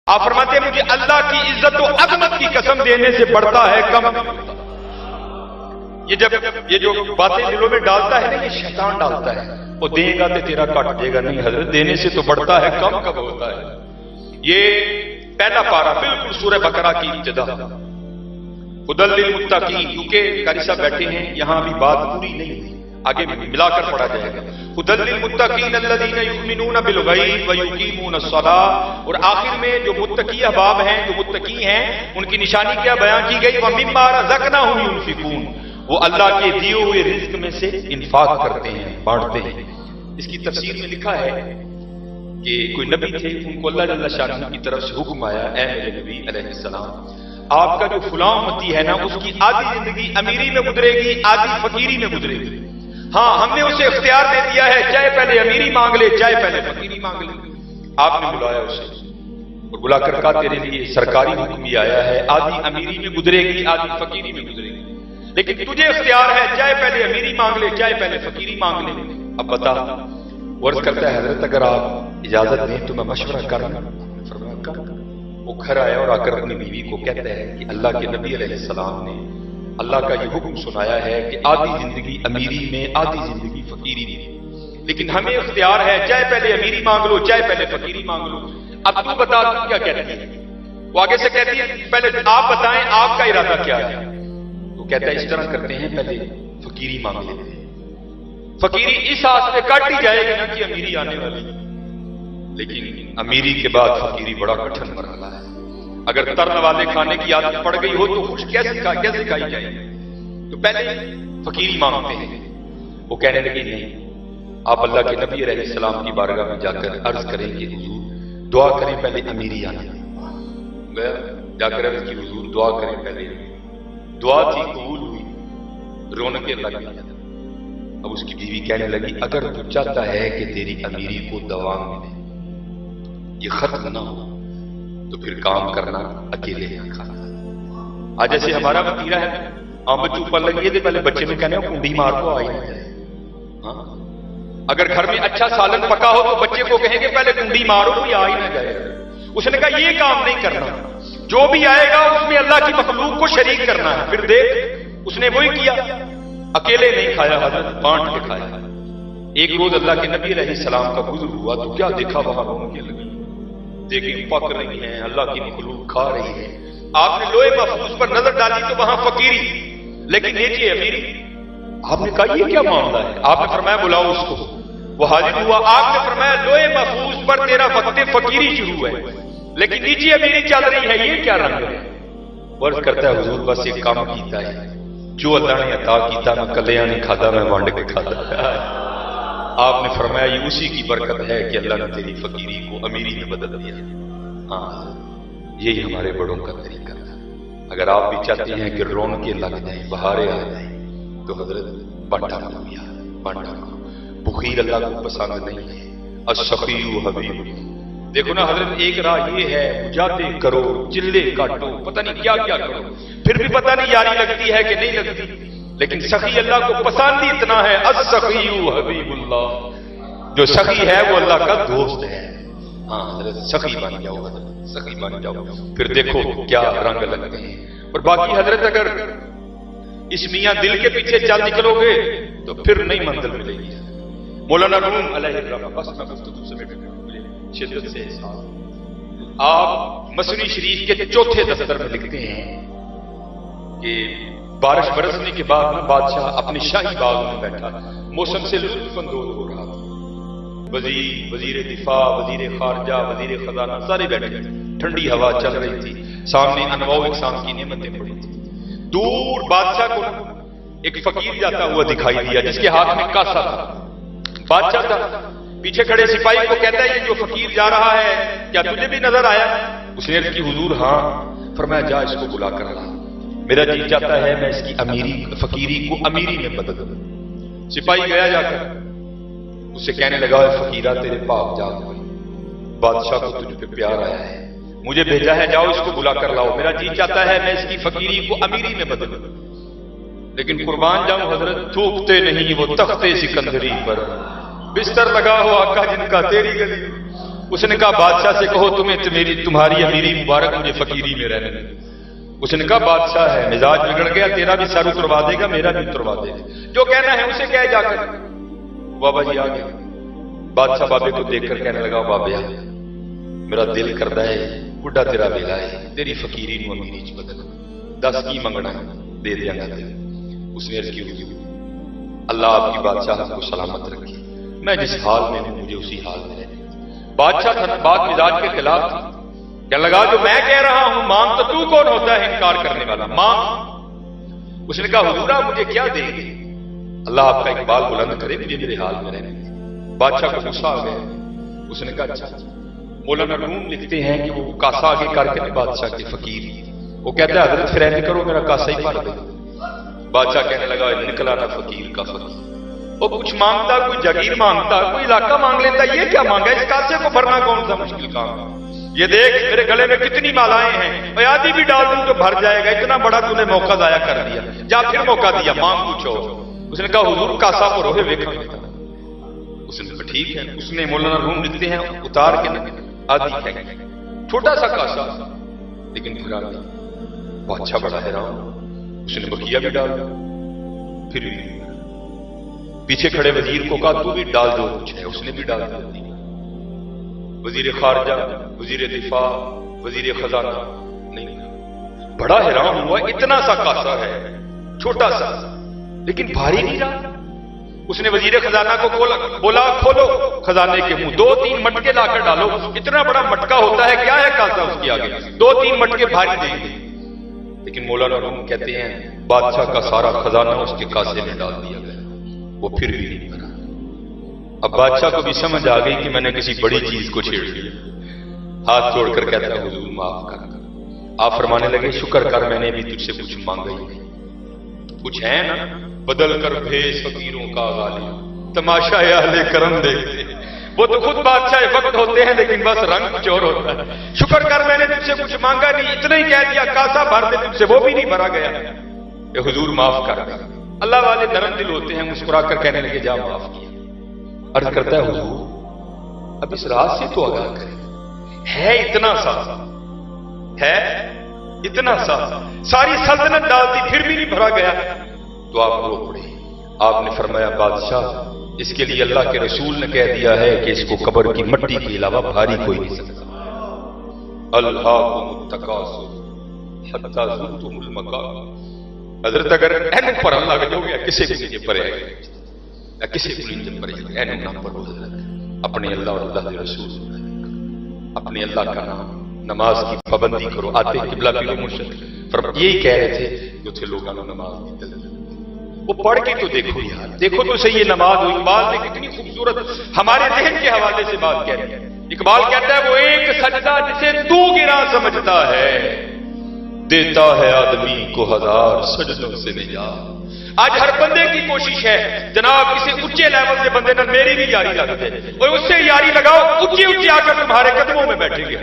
آپ فرماتے ہیں مجھے اللہ کی عزت و عظمت کی قسم دینے سے بڑھتا ہے کم. یہ جو باتیں دلوں میں ڈالتا ہے نا، یہ شیطان ڈالتا ہے. وہ دے گا تو تیرا کٹ دے گا. نہیں حضرت، دینے سے تو بڑھتا ہے کم کب ہوتا ہے. یہ پہلا پارہ بالکل سورہ بقرہ کی ابتدا. ہدی للمتقین، کیونکہ قاری صاحب بیٹھے ہیں یہاں بھی بات پوری نہیں ہوئی، آگے ملا کر پڑھا جائے گا. ہدی للمتقین الذین یؤمنون بالغیب ویقیمون الصلاۃ. اور آخر میں جو متقی احباب ہیں، جو متقی ہیں، ان کی نشانی کیا بیان کی گئی؟ ومما رزقناہم ينفقون. وہ اللہ کے دیے ہوئے رزق میں سے انفاق کرتے ہیں، بانٹتے ہیں. اس کی تفسیر میں لکھا ہے کہ کوئی نبی تھے، ان کو اللہ جل شانہ کی طرف سے حکم آیا، اے میرے نبی علیہ السلام، آپ کا جو فلاں امتی ہے نا، اس کی آدھی زندگی امیری میں گزرے گی، آدھی فقیری میں گزرے گی. ہاں، ہم نے اسے اختیار دے دیا ہے، چاہے پہلے امیری مانگ لے چاہے پہلے فقیری مانگ لے. آپ نے بلایا اسے اور بلا کر کہا تیرے لیے سرکاری حکم بھی آیا ہے، آدھی امیری میں گزرے گی آدھی فقیری میں گزرے گی، لیکن تجھے اختیار ہے، چاہے پہلے امیری مانگ لے چاہے پہلے فقیری مانگ لے. اب بتا. عرض کرتا ہے حضرت اگر آپ اجازت دیں تو میں مشورہ کروں. فرمایا کر. وہ گھر آیا اور آ کر اپنی بیوی کو کہتا ہے کہ اللہ کے نبی علیہ السلام نے اللہ کا یہ حکم سنایا ہے کہ آدھی زندگی امیری میں آدھی زندگی فقیری میں، لیکن ہمیں اختیار ہے، چاہے پہلے امیری مانگ لو چاہے پہلے فقیری مانگ لو. اب تو بتا تو کیا کہتی ہے؟ وہ آگے سے کہتی ہے پہلے آپ بتائیں آپ کا ارادہ کیا ہے. تو کہتا ہے اس طرح کرتے ہیں، پہلے فقیری مانگ لیتے ہیں. فقیری اس آس پہ کاٹ ہی جائے گی نا کہ امیری آنے والی، لیکن امیری کے بعد فقیری بڑا کٹھن مرحلہ ہے. اگر ترن والے کھانے کی عادت پڑ گئی ہو تو خوش کیسے کھائی جائے گی؟ تو پہلے فقیری مانگتے ہیں. وہ کہنے لگی نہیں، آپ اللہ کے نبی علیہ السلام کی بارگاہ میں جا کر عرض کریں کہ حضور دعا کریں پہلے امیری آنے. جا کر عرض کی حضور دعا کریں پہلے. دعا تھی قبول ہوئی، رونقیں لگ گئی. اب اس کی بیوی کہنے لگی اگر تو چاہتا ہے کہ تیری امیری کو دوام ملے، یہ ختم نہ ہو، تو پھر کام کرنا اکیلے نہ کھانا. آج جیسے ہمارا وتیرہ ہے، ہم بچوں پر لگیے تھے پہلے بچے میں کہنے کنڈی مار کو آئی نہ جائے. ہاں، اگر گھر میں اچھا سالن پکا ہو تو بچے کو کہیں گے پہلے کنڈی مارو کوئی آ ہی نہ جائے. اس نے کہا یہ کام نہیں کرنا، جو بھی آئے گا اس میں اللہ کی مخلوق کو شریک کرنا ہے. پھر دیکھ اس نے وہی کیا، اکیلے نہیں کھایا حضرت، بانٹ کے کھایا. ایک روز اللہ کے نبی علیہ السلام کا گزر ہوا تو کیا دیکھا وہاں رونقیں لگی، دیکھیں پک رہی ہیں، اللہ کی مخلوق کھا رہی ہے. آپ نے لوہے محفوظ پر نظر ڈالی تو وہاں فقیری لیکن نیچے امیری. آپ نے کہا یہ کیا معاملہ ہے؟ آپ نے فرمایا بلاؤ اس کو. وہ حاضر ہوا. آپ نے فرمایا لوہے محفوظ پر تیرا وقت فقیری شروع ہے لیکن نیچے امیری چل رہی ہے، یہ کیا رنگ ہے؟ عرض کرتا ہے حضور بس ایک کام کیتا ہے، جو اللہ نے عطا کیتا میں کلیاں نہیں کھادا، میں وانڈ کے کھادا. آپ نے فرمایا یہ اسی کی برکت ہے کہ اللہ نے تیری فقیری کو امیری میں بدل دیا. ہاں، یہی ہمارے بڑوں کا طریقہ تھا. اگر آپ بھی چاہتے ہیں کہ رونقیں لگ جائیں، بہاریں آ جائیں، تو حضرت بانٹا کرو یار، بانٹا کرو. بخیل اللہ کو پسند نہیں ہے. السخی حبیب. دیکھو نا حضرت، ایک راہ یہ ہے مجاہدے کرو، چلے کاٹو، پتہ نہیں کیا کیا کرو، پھر بھی پتہ نہیں یاری لگتی ہے کہ نہیں لگتی، لیکن سخی اللہ کو پسند ہی اتنا ہے. السخی حبیب اللہ. جو سخی ہے وہ اللہ کا دوست ہے. ہاں حضرت سخی بن جاؤ، حضرت سخی بن جاؤ، پھر دیکھو کیا رنگ لگتے ہیں. اور باقی حضرت اگر اس میاں دل کے پیچھے چل نکلو گے تو پھر نہیں منزل ملے گی. مولانا روم علیہ الرحمہ، بس میں گفتگو سے مجھے شدت سے احساس. آپ مسنوی شریف کے چوتھے دفتر میں لکھتے ہیں کہ بارش برسنے کے بعد میں بادشاہ اپنے شاہی باغ میں بیٹھا، موسم سے لطف اندوز ہو رہا تھا. وزیر دفاع، وزیر خارجہ، وزیر خزانہ سارے بیٹھے، ٹھنڈی ہوا چل رہی تھی، سامنے انواع اقسام کی نعمتیں پڑی تھی. دور بادشاہ کو ایک فقیر جاتا ہوا دکھائی دیا جس کے ہاتھ میں کاسا تھا. بادشاہ تھا، پیچھے کھڑے سپاہی کو کہتا ہے یہ جو فقیر جا رہا ہے کیا تجھے بھی نظر آیا؟ اس نے عرض کی حضور ہاں. فرمایا جا اس کو بلا کر لا، میرا جی چاہتا ہے میں اس کی فقیری کو امیری میں بدل دوں. سپاہی گیا جا کر اسے کہنے لگا فقیرہ تیرے پاک جا ہوئی، بادشاہ کو تجھ پہ پیار آیا ہے، مجھے بھیجا ہے جاؤ اس کو بلا کر لاؤ، میرا جی چاہتا ہے میں اس کی فقیری کو امیری میں بدل دوں. لیکن قربان جاؤں حضرت تھوکتے نہیں وہ تختے سکندری پر، بستر لگا ہو آقا جن کا تیری گلی. اس نے کہا بادشاہ سے کہو تمہاری امیری مبارک مجھے فقیری میں رہنے دے۔ اس نے کہا بادشاہ ہے، مزاج بگڑ گیا، تیرا بھی سر اتروا دے گا، میرا بھی اتروا دے گا، جو کہنا ہے اسے کہے جا کر۔ بابا جی آ گیا، بادشاہ بابے کو دیکھ کر کہنے لگا بابیا میرا دل کردا ہے بڈھا تیرا ویلا ہے، تیری فقیری نو امیری چ بدل، دس کی منگنا ہے دے دیا گا۔ اس نے عرض کی اللہ آپ کی بادشاہ کو سلامت رکھے، میں جس حال میں ہوں مجھے اسی حال میں رہنے۔ بادشاہ تھا بات مزاج کے خلاف تھی، کہنے لگا جو میں کہہ رہا ہوں مانگ تو کون ہوتا ہے انکار کرنے والا، مانگ۔ اس نے کہا حضور آپ مجھے کیا دیں گے؟ اللہ آپ کا اقبال بلند کرے مجھے میرے حال میں رہنے۔ بادشاہ کو غصہ آ گیا، اس نے کہا اچھا۔ مولانا روم لکھتے ہیں کہ وہ کاسا آگے کر کے بادشاہ کے فقیر، وہ کہتا ہے حضرت پھر ایسے کرو میرا کاسا ہی بھر دے۔ بادشاہ کہنے لگا نکلا نا فقیر کا فقیر، وہ کچھ مانگتا، کوئی جگیر مانگتا، کوئی علاقہ مانگ لیتا، یہ کیا مانگا؟ اس کاسے کو بھرنا کون سا مشکل کام ہے؟ یہ دیکھ میرے گلے میں کتنی مالائیں ہیں، آدھی بھی ڈال دوں تو بھر جائے گا، اتنا بڑا تو نے موقع ضائع کر دیا، جا پھر موقع دیا مانگ کچھ اور۔ اس نے کہا حضور کاسا پر ہوئے ویکھا گے۔ اس نے کہا ٹھیک ہے۔ اس نے مولانا روم لکھتے ہیں اتار کے آدھی پھینک، چھوٹا سا کاسا لیکن بھرا نہیں۔ بادشاہ بڑا حیران، اس نے بقیہ بھی ڈال دیا، پھر بھی پیچھے کھڑے وزیر کو کہا تو بھی ڈال دو کچھ ہے، اس نے بھی ڈال دیا۔ وزیر خارجہ، وزیر دفاع، وزیر خزانہ نہیں، بڑا حیران ہوا، اتنا سا کاسا ہے چھوٹا سا لیکن بھاری نہیں رہا۔ اس نے وزیر خزانہ کو بولا کھولو خزانے کے منہ، 2-3 مٹکے لا کر ڈالو، اتنا بڑا مٹکا ہوتا ہے کیا ہے کاسا اس کے آگے، 2-3 مٹکے بھاری دیں گے۔ لیکن مولانا روم کہتے ہیں بادشاہ کا سارا خزانہ اس کے کاسے میں ڈال دیا گیا، وہ پھر بھی نہیں بھرا۔ اب بادشاہ کو بھی سمجھ آ گئی کہ میں نے کسی بڑی چیز کو چھیڑ لیا، ہاتھ جوڑ کر کہتا ہے حضور معاف کر۔ آپ فرمانے لگے شکر کر میں نے بھی تجھ سے کچھ مانگا ہی نہیں، کچھ ہے نا بدل کر بھیج فقیروں کا غالی، تماشا اہل کرم دیکھتے، وہ تو خود بادشاہ وقت ہوتے ہیں لیکن بس رنگ کچھ اور ہوتا ہے۔ شکر کر میں نے تجھ سے کچھ مانگا نہیں، اتنا ہی کہہ دیا کاسا بھر دے تجھ سے، وہ بھی نہیں بھرا گیا۔ اے حضور معاف کر۔ اللہ والے نرم دل ہوتے ہیں، مسکرا کر کہنے لگے جا معاف کیا۔ عرض کرتا ہے حضور اب اس راز سے تو آگاہ کریں، ہے اتنا سا، ہے اتنا سا، ساری سلطنت ڈال دی پھر بھی نہیں بھرا گیا۔ تو آپ رو پڑے۔ آپ نے فرمایا بادشاہ اس کے لیے اللہ کے رسول نے کہہ دیا ہے کہ اس کو قبر کی مٹی کے علاوہ بھاری کوئی نہیں سکتا۔ الہاکم التکاثر حتی زرتم المقابر۔ حضرت اگر اینو پر اللہ کا جو گیا کسے بھی نہیں پرے گا، کسی کو نہیں پڑے گا، اینو نام پر حضرت اپنے اللہ اور اللہ کے رسول، اپنے اللہ کا نام، نماز کی پابندی کرو۔ آتے قبلہ پیر و مرشد یہی کہہ رہے تھے جو تھے لوگوں نے نماز کی تلقین، وہ پڑھ کے تو دیکھو یار، دیکھو تو صحیح یہ نماز ہو۔ اقبال نے کتنی خوبصورت ہمارے ذہن کے حوالے سے بات کہہ رہی ہے۔ اقبال کہتا ہے وہ ایک سجدہ جسے تو گرا سمجھتا ہے، دیتا ہے آدمی کو 1000 سجدوں سے نجات۔ آج ہر بندے کی کوشش ہے جناب کسی اونچے لیول سے بندے نہ میری بھی یاری لگتے اور اس سے یاری لگاؤ، اونچی اونچی آ کر تمہارے قدموں میں بیٹھیں گے۔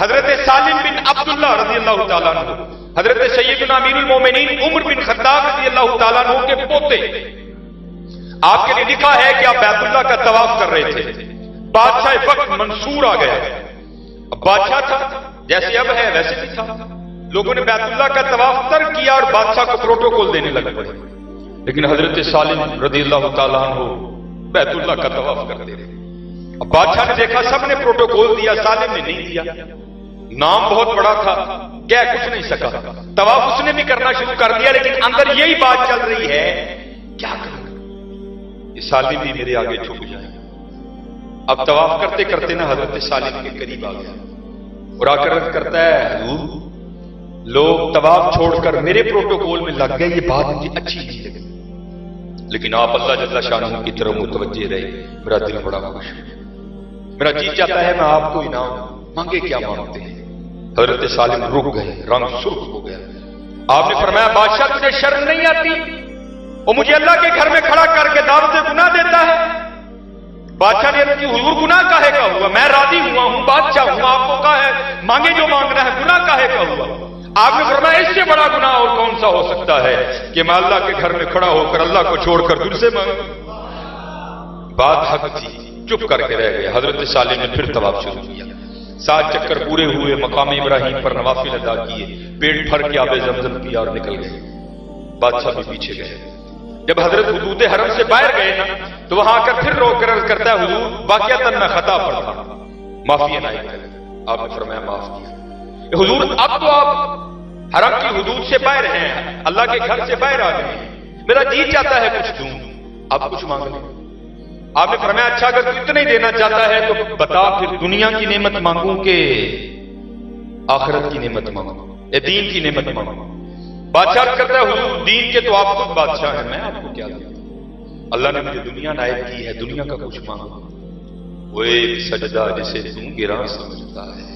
حضرت سالم بن عبداللہ رضی اللہ تعالیٰ عنہ، حضرت سیدنا امیر المومنین عمر بن خطاب رضی اللہ تعالیٰ عنہ کے پوتے، آپ کے لیے لکھا ہے کہ آپ بیت اللہ کا طواف کر رہے تھے، بادشاہ وقت منصور آ گیا۔ اب بادشاہ تھا جیسے اب ہے ویسے بھی تھا، لوگوں نے بیت اللہ کا طواف ترک کیا اور بادشاہ کو پروٹوکول دینے لگ پڑے، لیکن حضرت سالم رضی اللہ تعالیٰ عنہ بیت اللہ کا طواف کرتے رہے۔ اب بادشاہ نے دیکھا سب نے پروٹوکول دیا، سالم نے نہیں دیا، نام بہت بڑا تھا، کہہ کچھ نہیں سکا، طواف اس نے بھی کرنا شروع کر دیا، لیکن اندر یہی بات چل رہی ہے کیا کروں یہ سالم بھی میرے آگے جھک جائے۔ اب طواف کرتے کرتے نا حضرت سالم کے قریب آ گیا اور آ کر عرض کرتا ہے حضور لوگ طواف چھوڑ کر میرے پروٹوکول میں لگ گئے، یہ بات مجھے اچھی نہیں لگی، لیکن آپ اللہ جل شانہ کی طرف متوجہ رہے، میرا دل بڑا خوش ہے، میرا جی چاہتا ہے میں آپ کو انعام مانگے کیا مانگتے ہیں۔ حضرت سالم رک گئے، رنگ سرخ ہو گیا۔ آپ نے فرمایا بادشاہ تجھے شرم نہیں آتی، وہ مجھے اللہ کے گھر میں کھڑا کر کے دعوت گناہ دیتا ہے۔ بادشاہ نے عرض کی حضور گناہ کاہے کا ہوا، میں راضی ہوا ہوں، بادشاہ ہوں، آپ کو کہا ہے مانگے جو مانگنا ہے، گناہ کاہے کا ہوا؟ آپ نے فرمایا اس سے بڑا گناہ اور کون سا ہو سکتا ہے کہ میں اللہ کے گھر میں کھڑا ہو کر اللہ کو چھوڑ کر تجھ سے مانگوں۔ بات حق تھی، چپ کر کے رہ گئے. حضرت صالح نے پھر طواف شروع کیا. 7 چکر پورے ہوئے, مقام ابراہیم پر نوافل ادا کیے, پیٹ بھر کے آب زمزم پیا اور نکل گئے. بادشاہ بھی پیچھے گئے. جب حضرت حدود حرم سے باہر گئے نا تو وہاں آ کر پھر رو کر عرض کرتا ہے حضور واقعتاً میں خطا پر تھا, معافی عنایت کریں. آپ نے فرمایا معاف کیا. حضور اب تو آپ حرم کی حدود سے باہر ہیں, اللہ کے گھر سے باہر آ گئے ہیں, میرا جی چاہتا ہے کچھ دوں, آپ کچھ مانگ لیں. آپ نے فرمایا اچھا اگر تو اتنا ہی دینا چاہتا ہے تو بتا پھر دنیا کی نعمت مانگوں کہ آخرت کی نعمت مانگوں یا دین کی نعمت مانگوں. بادشاہ کرتا ہے حضور دین کے تو آپ خود بادشاہ ہیں, میں آپ کو کیا دوں, اللہ نے مجھے دنیا عنایت کی ہے, دنیا کا کچھ مانگو. وہ ایک سجدہ جسے تم گراں سمجھتا ہے,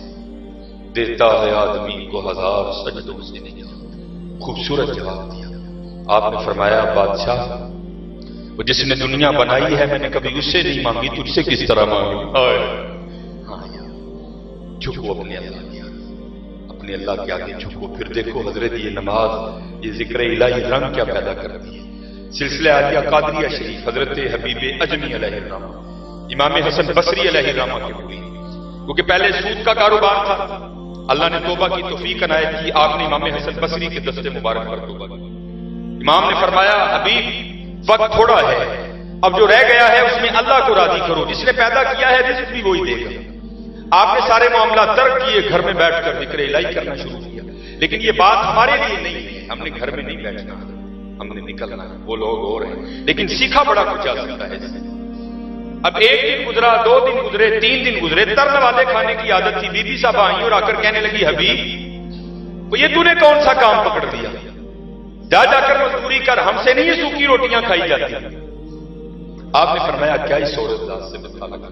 دیتا ہے آدمی کو 1000 سجدوں سے نہیں. خوبصورت جواب دیا. آپ نے فرمایا بادشاہ وہ جس نے دنیا بنائی ہے میں نے کبھی اس سے نہیں مانگی, تجھ سے کس طرح مانگی. ہاں یار جھکو اپنے اللہ کے آگے, اپنے اللہ کے آگے جھکو. پھر دیکھو حضرت یہ نماز, یہ ذکر الہی رنگ کیا پیدا کرتی ہے. سلسلہ عالیہ قادریہ شریف حضرت حبیب اجمی علیہ الرحمہ, امام حسن بصری علیہ الرحمہ کے ہوئی, کیونکہ پہلے سود کا کاروبار تھا. اللہ نے توبہ کی توفیق عنایت کی, آپ نے امام حسن بصری کے دستے مبارک پر توبہ کی. امام نے فرمایا حبیب وقت تھوڑا ہے, اب جو رہ گیا ہے اس میں اللہ کو راضی کرو, جس نے پیدا کیا ہے رزق بھی وہی دے گا. آپ نے سارے معاملات ترک کیے, گھر میں بیٹھ کر ذکر الہی کرنا شروع کیا. لیکن یہ بات ہمارے لیے نہیں ہے, ہم نے گھر میں نہیں بیٹھنا, ہم نے نکلنا ہے. وہ لوگ اور ہیں لیکن سیکھا بڑا کچھ آ سکتا ہے اس سے. اب 1 دن گزرا, 2 دن گزرے, 3 دن گزرے, ترن والے کھانے کی عادت تھی. بی بی صاحب آئیں اور آ کر کہنے لگی حبیب وہ یہ تو نے کون سا کام پکڑ دیا, جا جا کر مزدوری کر, ہم سے نہیں یہ سوکھی روٹیاں کھائی جاتی. آپ نے فرمایا کیا اس عورت ذات سے بتا لگا.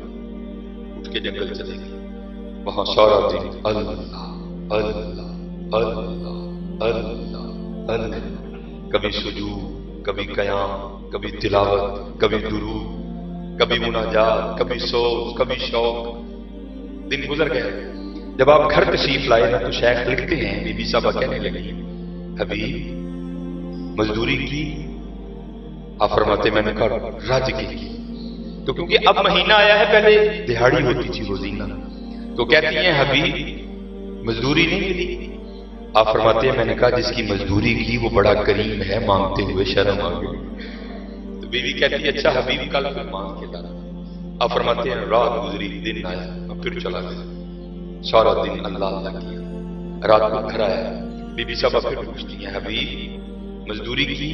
اٹھ کے جنگل چلے گئے. وہاں سارا دن اللہ اللہ اللہ اللہ اللہ, کبھی سجود, کبھی قیام, کبھی تلاوت, کبھی درود, کبھی مناجات, کبھی سوز, کبھی شوق. دن گزر گئے. جب آپ گھر تشریف لائے نا تو شیخ لکھتے ہیں بی بی صاحبہ کہنے لگی حبیب مزدوری کی. آپ فرماتے میں نے کہا رج کی. تو کیونکہ اب مہینہ آیا ہے, پہلے دہاڑی ہوتی تھی روزینہ, تو کہتی ہیں حبیب مزدوری نہیں ملی. آپ فرماتے ہیں میں نے کہا جس کی مزدوری کی وہ بڑا کریم ہے, مانگتے ہوئے شرم آ گئی. تو بیوی کہتی ہے اچھا حبیب کل پھر مانگ کے لانا. آپ فرماتے ہیں رات گزری, دن آیا, اب پھر چلا گیا. سارا دن اللہ اللہ کیا, رات کو گھر آیا. بی بی صاحبہ پھر پوچھتی ہیں حبیب مزدوری کی.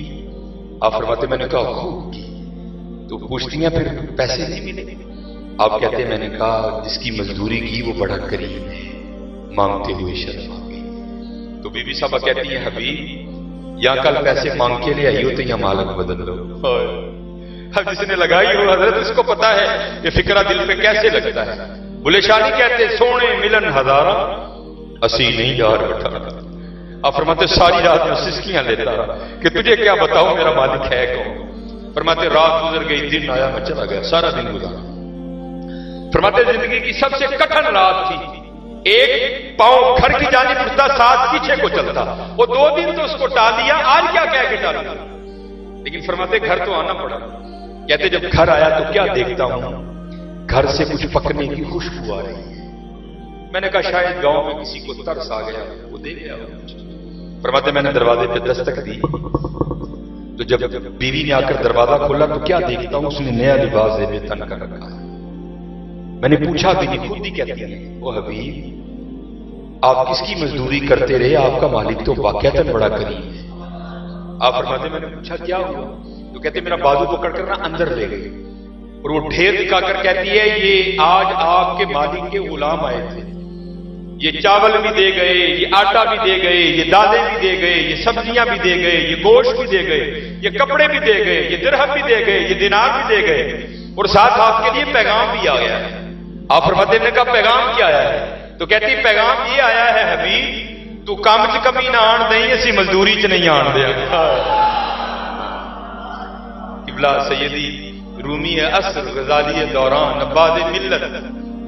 آپ فرماتے میں نے کہا خوب کی. تو پوچھتی ہیں پھر پیسے نہیں ملے. آپ کہتے ہیں میں نے کہا جس کی مزدوری کی وہ بڑا کریم ہے, مانگتے ہوئے شرم آ گئی. تو بی بی صاحبہ کہتی ہیں حبیب یا کل پیسے مانگ کے لے آئی ہو تو یا مالک بدل لو. اب جس نے لگائی ہو حضرت اس کو پتا ہے کہ فکرہ دل پہ کیسے لگتا ہے. بلے شاہ نہیں کہتے سونے ملن ہزارہ اسی نہیں یار بٹھا. آپ فرماتے ساری رات میں سسکیاں لیتا رہا کہ تجھے کیا بتاؤں میرا مالک ہے کون. فرماتے رات گزر گئی, دن آیا, میں چلا گیا, سارا دن گزارا. فرماتے زندگی کی سب سے کٹھن رات تھی. ایک پاؤں گھر کی جانب اٹھتا, 7 پیچھے کو چلتا. وہ 2 دن تو اس کو ٹال دیا, آج کیا کہہ کے ٹال دیا. لیکن فرماتے گھر تو آنا پڑا. کہتے جب گھر آیا تو کیا دیکھتا ہوں, گھر سے کچھ پکنے کی خوشبو آ رہی ہے. میں نے کہا شاید گاؤں میں کسی کو ترس آ گیا, وہ دے گیا. فرماتے میں نے دروازے پہ دستک دی تو جب بیوی نے آ کر دروازہ کھولا تو کیا دیکھتا ہوں, اس نے نیا لباس زیب تن کر رکھا ہے. میں نے پوچھا بھی نہیں, خود ہی کہتی ہے او حبیب آپ کس کی مزدوری کرتے رہے, آپ کا مالک تو واقعتاً بڑا کریم ہے. آپ فرماتے میں نے پوچھا کیا ہوا, تو کہتے میرا بازو پکڑ کر نا اندر لے گئے اور وہ ڈھیر دکھا کر کہتی ہے یہ آج آپ کے مالک کے غلام آئے تھے, یہ چاول بھی دے گئے, یہ آٹا بھی دے گئے, یہ دالیں بھی دے گئے, یہ سبزیاں بھی دے گئے, یہ گوشت بھی دے گئے, یہ کپڑے بھی دے گئے, یہ درہم بھی دے گئے, یہ دینار بھی دے گئے, اور ساتھ آپ کے لیے پیغام بھی آ گیا ہے. آپ فرماتے نے کہا پیغام کیا آیا ہے, تو کہتی پیغام یہ آیا ہے حبیب تو کام چ کمی نہ آن دیں, اسی مزدوری چ نہیں آن دیا. قبلہ سیدی رومی عصر غزالی دوران عباد ملت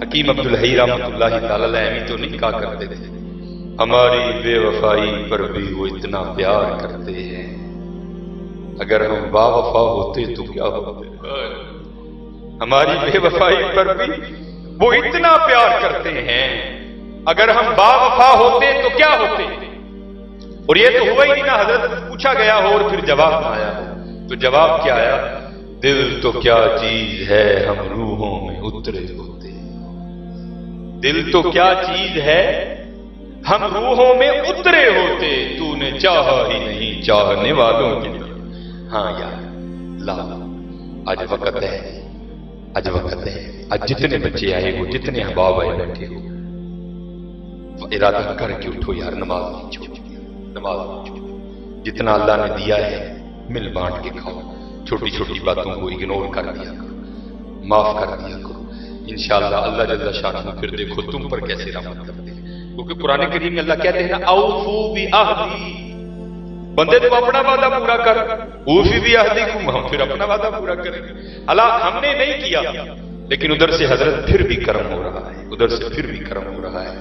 حکیم عبدالحی رحمۃ اللہ تعالی علیہ تو نہیں کہا کرتے تھے ہماری بے وفائی پر بھی وہ اتنا پیار کرتے ہیں, اگر ہم با وفا ہوتے تو کیا ہوتے. ہماری بے وفائی پر بھی وہ اتنا پیار کرتے ہیں. اگر ہم با وفا ہوتے تو کیا ہوتے؟ اور یہ تو ہوا ہی نہیں نا. حضرت پوچھا گیا ہو اور پھر جواب نہ آیا ہو. تو جواب کیا آیا؟ دل تو کیا چیز ہے ہم روحوں میں اترے ہوتے. دل تو کیا چیز ہے ہم روحوں میں اترے ہوتے. تو نے چاہا ہی نہیں چاہنے والوں کی طرح. ہاں یار لا آج وقت ہے، آج وقت ہے. آج جتنے بچے آئے ہو، جتنے احباب آئے بیٹھے ہو، ارادہ کر کے اٹھو یار. نماز نہیں چھوڑو، نماز نہیں چھوڑو. جتنا اللہ نے دیا ہے مل بانٹ کے کھاؤ. چھوٹی چھوٹی باتوں کو اگنور کر دیا کرو، معاف کر دیا کرو. انشاءاللہ اللہ جل شانہ پھر دیکھو تم پر کیسے رحمت کرتے ہیں. کیونکہ قرآن کریم میں اللہ کہتے ہیں نا اوفو بعہدی. بندے تو اپنا وعدہ پورا کر. اوفی بعہدکم، ہم پھر اپنا وعدہ پورا کریں. اللہ ہم نے نہیں کیا، لیکن ادھر سے حضرت پھر بھی کرم ہو رہا ہے، ادھر سے پھر بھی کرم ہو رہا ہے.